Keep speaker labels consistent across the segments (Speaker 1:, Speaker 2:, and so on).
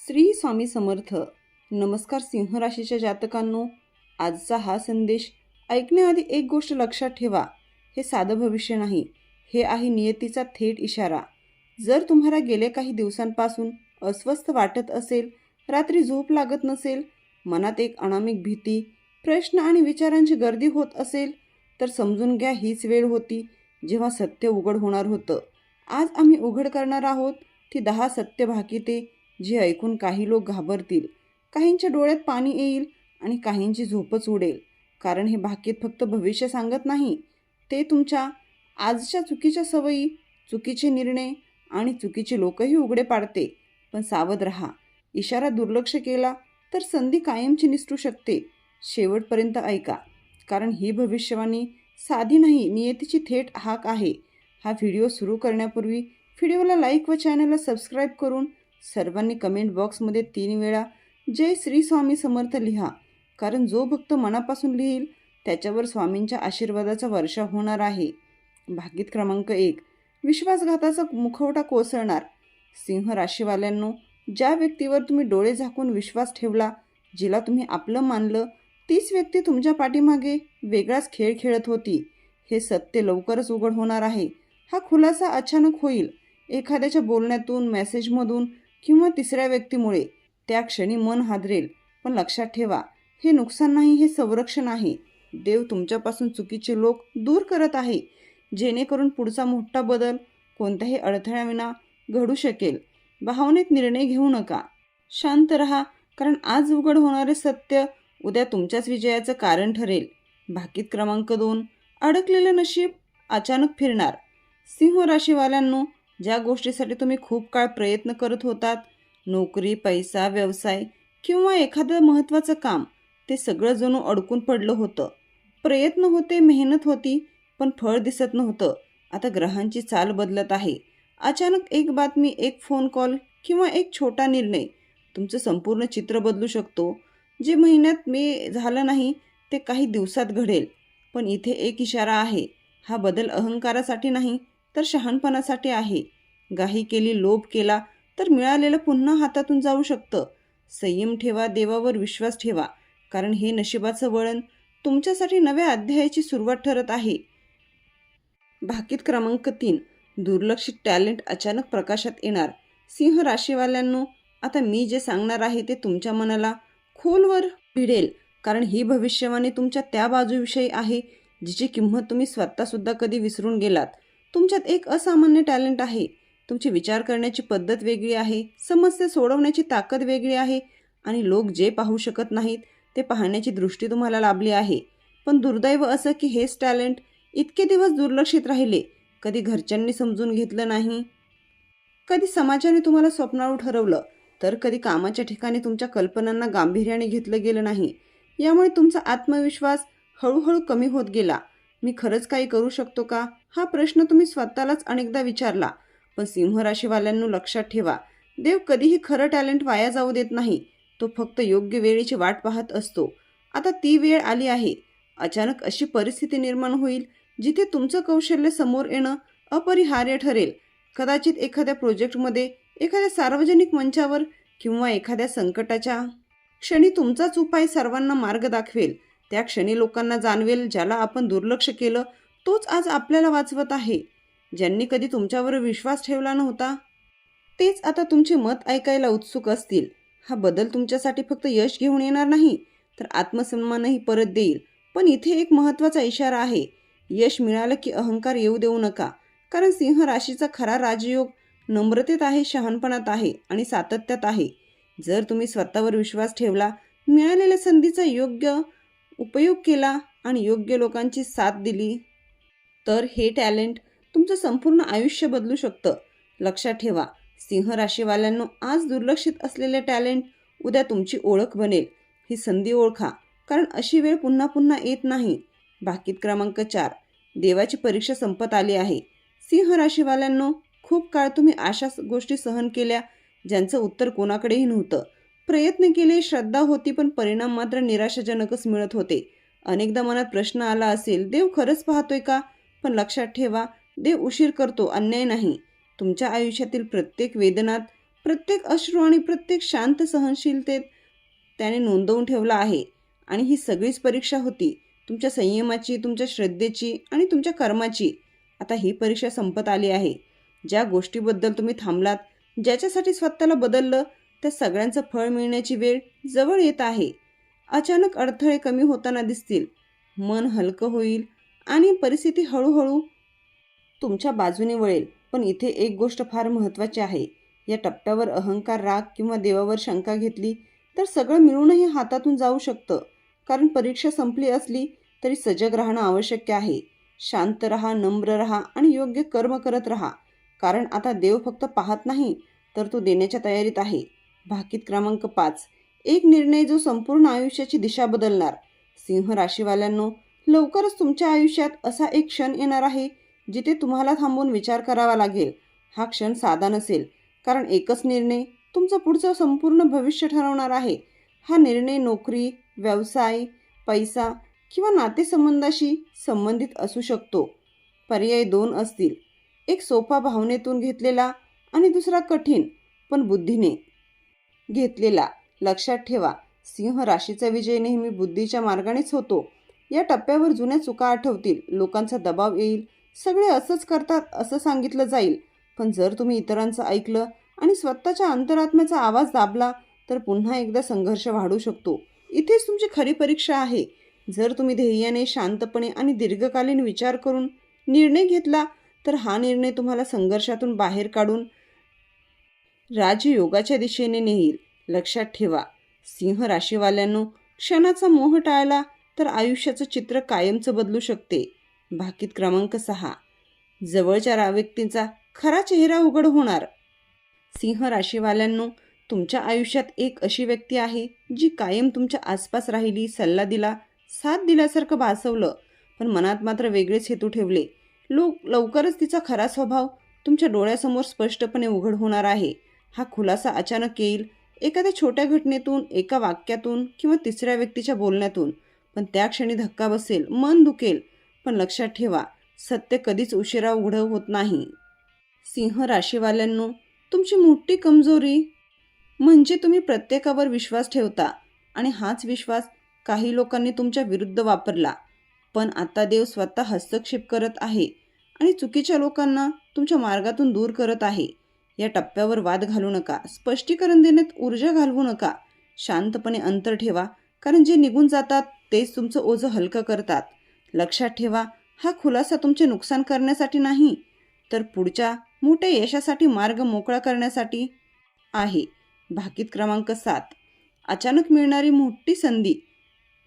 Speaker 1: श्री स्वामी समर्थ. नमस्कार सिंह राशीच्या जातकांनो, आजचा हा संदेश ऐकण्याआधी एक गोष्ट लक्षात ठेवा, हे साधं भविष्य नाही, हे आहे नियतीचा थेट इशारा. जर तुम्हाला गेल्या काही दिवसांपासून अस्वस्थ वाटत असेल, रात्री झोप लागत नसेल, मनात एक अनामिक भीती, प्रश्न आणि विचारांची गर्दी होत असेल, तर समजून घ्या हीच वेळ होती जेव्हा सत्य उघड होणार होतं. आज आम्ही उघड करणार आहोत ती 10 सत्य भाकिते, जी ऐकून काही लोक घाबरतील, काहींच्या डोळ्यात पाणी येईल आणि काहींची झोपच उडेल. कारण हे भाकीत फक्त भविष्य सांगत नाही, ते तुमच्या आजच्या चुकीच्या सवयी, चुकीचे निर्णय आणि चुकीचे लोकही उघडे पाडते. पण सावध रहा, इशारा दुर्लक्ष केला तर संधी कायमची निसटू शकते. शेवटपर्यंत ऐका, कारण ही भविष्यवाणी साधी नाही, नियतीची थेट हाक आहे. हा व्हिडिओ सुरू करण्यापूर्वी व्हिडिओला लाईक व चॅनलला सबस्क्राईब करून सर्वांनी कमेंट बॉक्समध्ये 3 वेळा जय श्री स्वामी समर्थ लिहा. कारण जो भक्त मनापासून लिहिल त्याच्यावर स्वामींच्या आशीर्वादाचा वर्षा होणार आहे. भाकीत क्रमांक 1, विश्वासघाताचा मुखवटा कोसळणार. सिंह राशीवाल्यांनो, ज्या व्यक्तीवर तुम्ही डोळे झाकून विश्वास ठेवला, जिला तुम्ही आपलं मानलं, तीच व्यक्ती तुमच्या पाठीमागे वेगळाच खेळ खेळत होती. हे सत्य लवकरच उघड होणार आहे. हा खुलासा अचानक होईल, एखाद्याच्या बोलण्यातून, मेसेजमधून किंवा तिसऱ्या व्यक्तीमुळे. त्या क्षणी मन हादरेल, पण लक्षात ठेवा, हे नुकसान नाही, हे संरक्षण आहे. देव तुमच्यापासून चुकीचे लोक दूर करत आहे, जेणेकरून पुढचा मोठा बदल कोणत्याही अडथळ्याविना घडू शकेल. भावनेत निर्णय घेऊ नका, शांत रहा, कारण आज उघड होणारे सत्य उद्या तुमच्याच विजयाचं कारण ठरेल. भाकीत क्रमांक 2, अडकलेलं नशीब अचानक फिरणार. सिंह राशीवाल्यांनो, ज्या गोष्टीसाठी तुम्ही खूप काळ प्रयत्न करत होतात, नोकरी, पैसा, व्यवसाय किंवा एखादं महत्त्वाचं काम, ते सगळं जणू अडकून पडलं होतं. प्रयत्न होते, मेहनत होती, पण फळ दिसत नव्हतं. आता ग्रहांची चाल बदलत आहे. अचानक एक बातमी, एक फोन कॉल किंवा एक छोटा निर्णय तुमचं संपूर्ण चित्र बदलू शकतो. जे महिन्यात झालं नाही, ते काही दिवसात घडेल. पण इथे एक इशारा आहे. हा बदल अहंकारासाठी नाही, तर शहाणपणासाठी आहे. घाई केली, लोभ केला तर मिळालेलं पुन्हा हातातून जाऊ शकतं. संयम ठेवा, देवावर विश्वास ठेवा, कारण हे नशिबाचं वळण तुमच्यासाठी नव्या अध्यायाची सुरुवात ठरत आहे. भाकीत क्रमांक 3, दुर्लक्षित टॅलेंट अचानक प्रकाशात येणार. सिंह राशीवाल्यांनो, आता मी जे सांगणार आहे ते तुमच्या मनाला खोलवर भिडेल, कारण ही भविष्यवाणी तुमच्या त्या बाजूविषयी आहे जिची किंमत तुम्ही स्वतःसुद्धा कधी विसरून गेलात. तुमच्यात एक असामान्य टॅलेंट आहे. तुमची विचार करण्याची पद्धत वेगळी आहे, समस्या सोडवण्याची ताकद वेगळी आहे आणि लोक जे पाहू शकत नाहीत ते पाहण्याची दृष्टी तुम्हाला लाभली आहे. पण दुर्दैव असं की हेच टॅलेंट इतके दिवस दुर्लक्षित राहिले. कधी घरच्यांनी समजून घेतलं नाही, कधी समाजाने तुम्हाला स्वप्नाळू ठरवलं, तर कधी कामाच्या ठिकाणी तुमच्या कल्पनांना गांभीर्याने घेतलं गेलं नाही. यामुळे तुमचा आत्मविश्वास हळूहळू कमी होत गेला. मी खरंच काही करू शकतो का, हा प्रश्न तुम्ही स्वतःलाच अनेकदा विचारला. पण सिंह राशीवाल्यांनो, लक्षात ठेवा, देव कधीही खरं टॅलेंट वाया जाऊ देत नाही. तो फक्त योग्य वेळेची वाट पाहत असतो. आता ती वेळ आली आहे. अचानक अशी परिस्थिती निर्माण होईल जिथे तुमचं कौशल्य समोर येणं अपरिहार्य ठरेल. कदाचित एखाद्या प्रोजेक्टमध्ये, एखाद्या सार्वजनिक मंचावर किंवा एखाद्या संकटाच्या क्षणी तुमचाच उपाय सर्वांना मार्ग दाखवेल. त्या क्षणी लोकांना जाणवेल, ज्याला आपण दुर्लक्ष केलं तोच आज आपल्याला वाचवत आहे. ज्यांनी कधी तुमच्यावर विश्वास ठेवला नव्हता, तेच आता तुमचे मत ऐकायला उत्सुक असतील. हा बदल तुमच्यासाठी फक्त यश घेऊन येणार नाही, तर आत्मसन्मानही परत देईल. पण इथे एक महत्त्वाचा इशारा आहे. यश मिळालं की अहंकार येऊ देऊ नका, कारण सिंह राशीचा खरा राजयोग नम्रतेत आहे, शहाणपणात आहे आणि सातत्यात आहे. जर तुम्ही स्वतःवर विश्वास ठेवला, मिळालेल्या संधीचा योग्य उपयोग केला आणि योग्य लोकांची साथ दिली, तर हे टॅलेंट तुमचं संपूर्ण आयुष्य बदलू शकतं. लक्षात ठेवा, सिंह राशीवाल्यांनो, आज दुर्लक्षित असलेले टॅलेंट उद्या तुमची ओळख बनेल. ही संधी ओळखा, कारण अशी वेळ पुन्हा पुन्हा येत नाही. भाकीत क्रमांक 4, देवाची परीक्षा संपत आली आहे. सिंह राशीवाल्यांनो, खूप काळ तुम्ही अशा गोष्टी सहन केल्या ज्यांचं उत्तर कोणाकडेही नव्हतं. प्रयत्न केले, श्रद्धा होती, पण परिणाम मात्र निराशाजनकच मिळत होते. अनेकदा मनात प्रश्न आला असेल, देव खरंच पाहतोय का? पण लक्षात ठेवा, देव उशीर करतो, अन्याय नाही. तुमच्या आयुष्यातील प्रत्येक वेदनात प्रत्येक अश्रू आणि प्रत्येक शांत सहनशीलतेत त्याने नोंदवून ठेवला आहे. आणि ही सगळीच परीक्षा होती तुमच्या संयमाची, तुमच्या श्रद्धेची आणि तुमच्या कर्माची. आता ही परीक्षा संपत आली आहे. ज्या गोष्टीबद्दल तुम्ही थांबलात, ज्याच्यासाठी स्वतःला बदललं, त्या सगळ्यांचं फळ मिळण्याची वेळ जवळ येत आहे. अचानक अडथळे कमी होताना दिसतील, मन हलकं होईल आणि परिस्थिती हळूहळू तुमच्या बाजूने वळेल. पण इथे एक गोष्ट फार महत्त्वाची आहे. या टप्प्यावर अहंकार, राग किंवा देवावर शंका घेतली तर सगळं मिळूनही हातातून जाऊ शकतं. कारण परीक्षा संपली असली तरी सजग राहणं आवश्यक आहे. शांत रहा, नम्र रहा आणि योग्य कर्म करत रहा. कारण आता देव फक्त पाहत नाही, तर तो देण्याच्या तयारीत आहे. भाकीत क्रमांक 5. एक निर्णय जो संपूर्ण आयुष्याची दिशा बदलणार. सिंह राशीवाल्यांनो, लवकरच तुमच्या आयुष्यात असा एक क्षण येणार आहे जिथे तुम्हाला थांबून विचार करावा लागेल. हा क्षण साधा नसेल, कारण एकच निर्णय तुमचं पुढचं संपूर्ण भविष्य ठरवणार आहे. हा निर्णय नोकरी, व्यवसाय, पैसा किंवा नातेसंबंधाशी संबंधित असू शकतो. पर्याय 2 असतील. एक सोपा भावनेतून घेतलेला आणि दुसरा कठीण पण बुद्धीने घेतलेला. लक्षात ठेवा, सिंह राशीचा विजय नेहमी बुद्धीच्या मार्गानेच होतो. या टप्प्यावर जुन्या चुका आठवतील, लोकांचा दबाव येईल, सगळे असंच करतात असं सांगितलं जाईल. पण जर तुम्ही इतरांचं ऐकलं आणि स्वतःच्या अंतरात्म्याचा आवाज दाबला तर पुन्हा एकदा संघर्ष वाढू शकतो. इथेच तुमची खरी परीक्षा आहे. जर तुम्ही ध्येयाने, शांतपणे आणि दीर्घकालीन विचार करून निर्णय घेतला तर हा निर्णय तुम्हाला संघर्षातून बाहेर काढून राजयोगाच्या दिशेने नेईल. लक्षात ठेवा, सिंह राशीवाल्यांनो, क्षणाचा मोह टाळला तर आयुष्याचं चित्र कायमचं बदलू शकते. भाकीत क्रमांक 6. जवळच्या व्यक्तींचा खरा चेहरा उघड होणार. सिंह राशीवाल्यांनो, तुमच्या आयुष्यात एक अशी व्यक्ती आहे जी कायम तुमच्या आसपास राहिली, सल्ला दिला, साथ दिल्यासारखं भासवलं, पण मनात मात्र वेगळेच हेतू ठेवले. लवकरच तिचा खरा स्वभाव तुमच्या डोळ्यासमोर स्पष्टपणे उघड होणार आहे. हा खुलासा अचानक येईल, एखाद्या छोट्या घटनेतून, एका वाक्यातून किंवा तिसऱ्या व्यक्तीच्या बोलण्यातून. पण त्या क्षणी धक्का बसेल, मन दुखेल, पण लक्षात ठेवा, सत्य कधीच उशिरा उघड होत नाही. सिंह राशीवाल्यांनो, तुमची मोठी कमजोरी म्हणजे तुम्ही प्रत्येकावर विश्वास ठेवता आणि हाच विश्वास काही लोकांनी तुमच्या विरुद्ध वापरला. पण आता देव स्वतः हस्तक्षेप करत आहे आणि चुकीच्या लोकांना तुमच्या मार्गातून दूर करत आहे. या टप्प्यावर वाद घालू नका, स्पष्टीकरण देण्यात ऊर्जा घालवू नका. शांतपणे अंतर ठेवा, कारण जे निघून जातात तेच तुमचं ओझं हलकं करतात. लक्षात ठेवा, हा खुलासा तुमचे नुकसान करण्यासाठी नाही, तर पुढच्या मोठ्या यशासाठी मार्ग मोकळा करण्यासाठी आहे. भाकीत क्रमांक 7. अचानक मिळणारी मोठी संधी.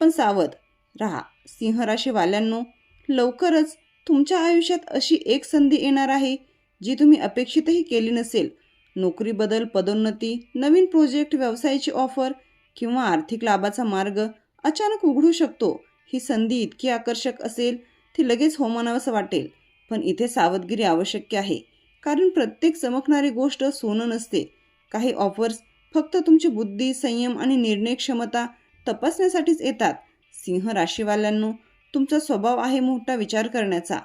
Speaker 1: पण सावध रहा, सिंह राशीवाल्यांनो, लवकरच तुमच्या आयुष्यात अशी एक संधी येणार आहे जी तुम्ही अपेक्षितही केली नसेल. नोकरी बदल, पदोन्नती, नवीन प्रोजेक्ट, व्यवसायाची ऑफर किंवा आर्थिक लाभाचा मार्ग अचानक उघडू शकतो. ही संधी इतकी आकर्षक असेल ती लगेच हो म्हणावंसं वाटेल. पण इथे सावधगिरी आवश्यक आहे, कारण प्रत्येक चमकणारी गोष्ट सोनं नसते. काही ऑफर्स फक्त तुमची बुद्धी, संयम आणि निर्णय क्षमता तपासण्यासाठीच येतात. सिंह राशीवाल्यांनो, तुमचा स्वभाव आहे मोठा विचार करण्याचा,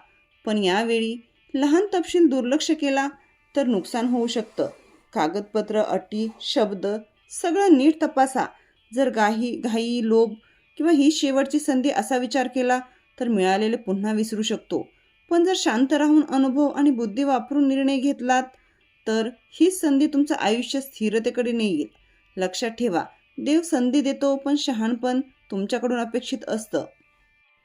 Speaker 1: पण यावेळी लहान तपशील दुर्लक्ष केला तर नुकसान होऊ शकतं. कागदपत्र, अटी, शब्द सगळं नीट तपासा. जर घाई, लोभ किंवा ही शेवटची संधी असा विचार केला तर मिळालेले पुन्हा विसरू शकतो. पण जर शांत राहून अनुभव आणि बुद्धी वापरून निर्णय घेतलात तर हीच संधी तुमचं आयुष्य स्थिरतेकडे नेईल. लक्षात ठेवा, देव संधी देतो, पण शहाणपण तुमच्याकडून अपेक्षित असतं.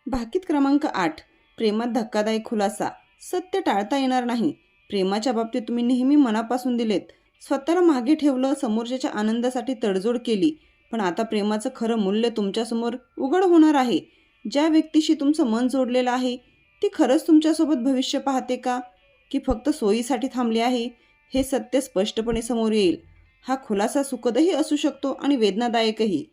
Speaker 1: भाकीत क्रमांक 8. प्रेमात धक्कादायक खुलासा. सत्य टाळता येणार नाही. प्रेमाच्या बाबतीत तुम्ही नेहमी मनापासून दिलेत, स्वतःला मागे ठेवलं, समोरच्याच्या आनंदासाठी तडजोड केली. पण आता प्रेमाचं खरं मूल्य तुमच्यासमोर उघड होणार आहे. ज्या व्यक्तीशी तुमचं मन जोडलेलं आहे ती खरंच तुमच्यासोबत भविष्य पाहते का, की फक्त सोयीसाठी थांबली आहे, हे सत्य स्पष्टपणे समोर येईल. हा खुलासा सुखदही असू शकतो आणि वेदनादायकही.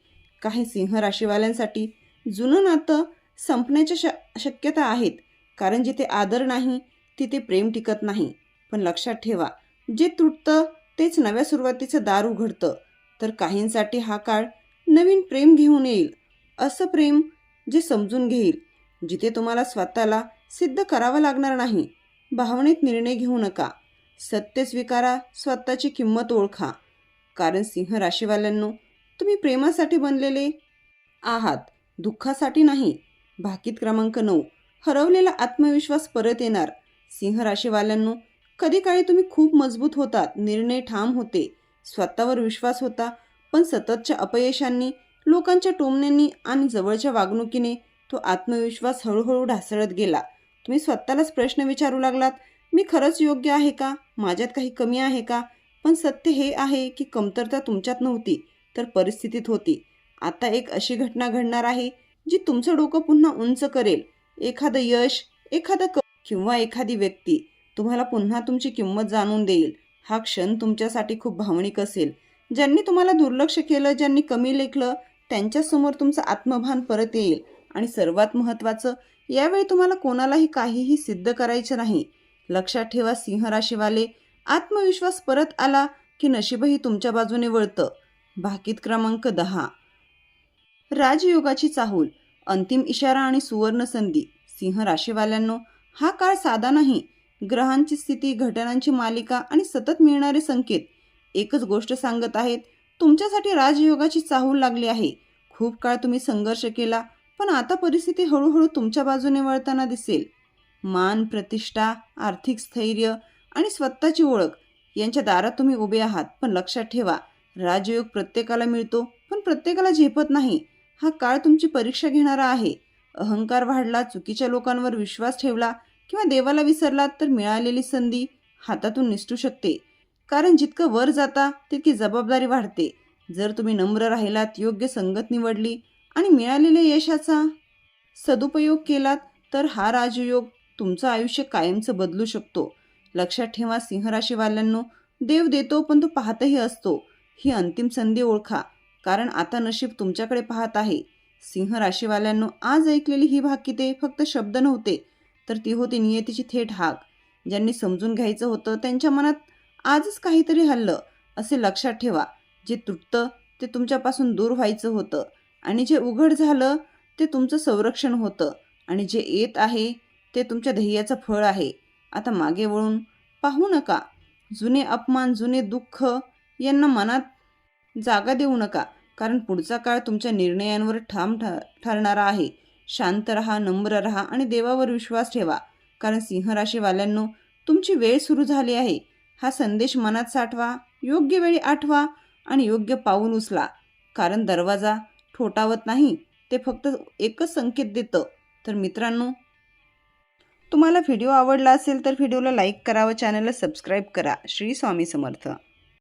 Speaker 1: काही सिंह राशीवाल्यांसाठी जुनं नातं संपण्याच्या शक्यता आहेत, कारण जिथे आदर नाही तिथे प्रेम टिकत नाही. पण लक्षात ठेवा, जे तुटतं तेच नव्या सुरुवातीचं दार उघडतं. तर काहींसाठी हा काळ नवीन प्रेम घेऊन येईल, असं प्रेम जे समजून घेईल, जिथे तुम्हाला स्वतःला सिद्ध करावं लागणार नाही. भावनेत निर्णय घेऊ नका, सत्य स्वीकारा, स्वतःची किंमत ओळखा कारण सिंह राशीवाल्यांनो, तुम्ही प्रेमासाठी बनलेले आहात, दुःखासाठी नाही. भाकीत क्रमांक 9, हरवलेला आत्मविश्वास परत येणार. सिंह राशीवाल्यांनो, कधी काळी तुम्ही खूप मजबूत होतात, निर्णय ठाम होते, स्वतःवर विश्वास होता, पण सततच्या अपयशांनी, लोकांच्या टोमण्यांनी आणि जवळच्या वागणुकीने तो आत्मविश्वास हळूहळू ढासळत गेला. तुम्ही स्वतःलाच प्रश्न विचारू लागलात, मी खरंच योग्य आहे का? माझ्यात काही कमी आहे का? पण सत्य हे आहे की कमतरता तुमच्यात नव्हती, तर परिस्थितीत होती. आता एक अशी घटना घडणार आहे जी तुमचं डोकं पुन्हा उंच करेल. एखादं यश, किंवा एखादी व्यक्ती तुम्हाला पुन्हा तुमची किंमत जाणून देईल. हा क्षण तुमच्यासाठी खूप भावनिक असेल. ज्यांनी तुम्हाला दुर्लक्ष केलं, ज्यांनी कमी लेखलं, त्यांच्यासमोर तुमचं आत्मभान परत येईल. आणि सर्वात महत्त्वाचं, यावेळी तुम्हाला कोणालाही काहीही सिद्ध करायचं नाही. लक्षात ठेवा सिंह राशीवाले, आत्मविश्वास परत आला की नशीबही तुमच्या बाजूने वळतं. भाकीत क्रमांक 10, राजयोगाची चाहूल, अंतिम इशारा आणि सुवर्ण संधी. सिंह राशीवाल्यांनो, हा काळ साधा नाही. ग्रहांची स्थिती, घटनांची मालिका आणि सतत मिळणारे संकेत एकच गोष्ट सांगत आहेत, तुमच्यासाठी राजयोगाची चाहूल लागली आहे. खूप काळ तुम्ही संघर्ष केला, पण आता परिस्थिती हळूहळू तुमच्या बाजूने वळताना दिसेल. मान, प्रतिष्ठा, आर्थिक स्थैर्य आणि स्वतःची ओळख यांच्या दारात तुम्ही उभे आहात. पण लक्षात ठेवा, राजयोग प्रत्येकाला मिळतो, पण प्रत्येकाला झेपत नाही. हा काळ तुमची परीक्षा घेणारा आहे. अहंकार वाढला, चुकीच्या लोकांवर विश्वास ठेवला किंवा देवाला विसरलात तर मिळालेली संधी हातातून निसटू शकते. कारण जितकं वर जाता तितकी जबाबदारी वाढते. जर तुम्ही नम्र राहिलात, योग्य संगत निवडली आणि मिळालेल्या यशाचा सदुपयोग केलात तर हा राजयोग तुमचं आयुष्य कायमचं बदलू शकतो. लक्षात ठेवा सिंह राशीवाल्यांनो, देव देतो पण तो पाहतही असतो. ही अंतिम संधी ओळखा, कारण आता नशीब तुमच्याकडे पाहत आहे. सिंह राशीवाल्यांनो, आज ऐकलेली ही भाकिते फक्त शब्द नव्हते, तर ती होती नियतीची थेट हाक. ज्यांनी समजून घ्यायचं होतं त्यांच्या मनात आजच काहीतरी हल्लं. असे लक्षात ठेवा, जे तुटतं ते तुमच्यापासून दूर व्हायचं होतं, आणि जे उघड झालं ते तुमचं संरक्षण होतं, आणि जे येत आहे ते तुमच्या ध्येयाचं फळ आहे. आता मागे वळून पाहू नका. जुने अपमान, जुने दुःख यांना मनात जागा देऊ नका, कारण पुढचा काळ तुमच्या निर्णयांवर ठाम ठरणारा आहे. शांत रहा, नम्र रहा आणि देवावर विश्वास ठेवा, कारण सिंह राशीवाल्यांनो, तुमची वेळ सुरू झाली आहे. हा संदेश मनात साठवा, योग्य वेळी आठवा आणि योग्य पाऊल उचला, कारण दरवाजा ठोठावत नाही, ते फक्त एकच संकेत देतं. तर मित्रांनो, तुम्हाला व्हिडिओ आवडला असेल तर व्हिडिओला लाईक करा व चॅनलला सबस्क्राईब करा. श्री स्वामी समर्थ.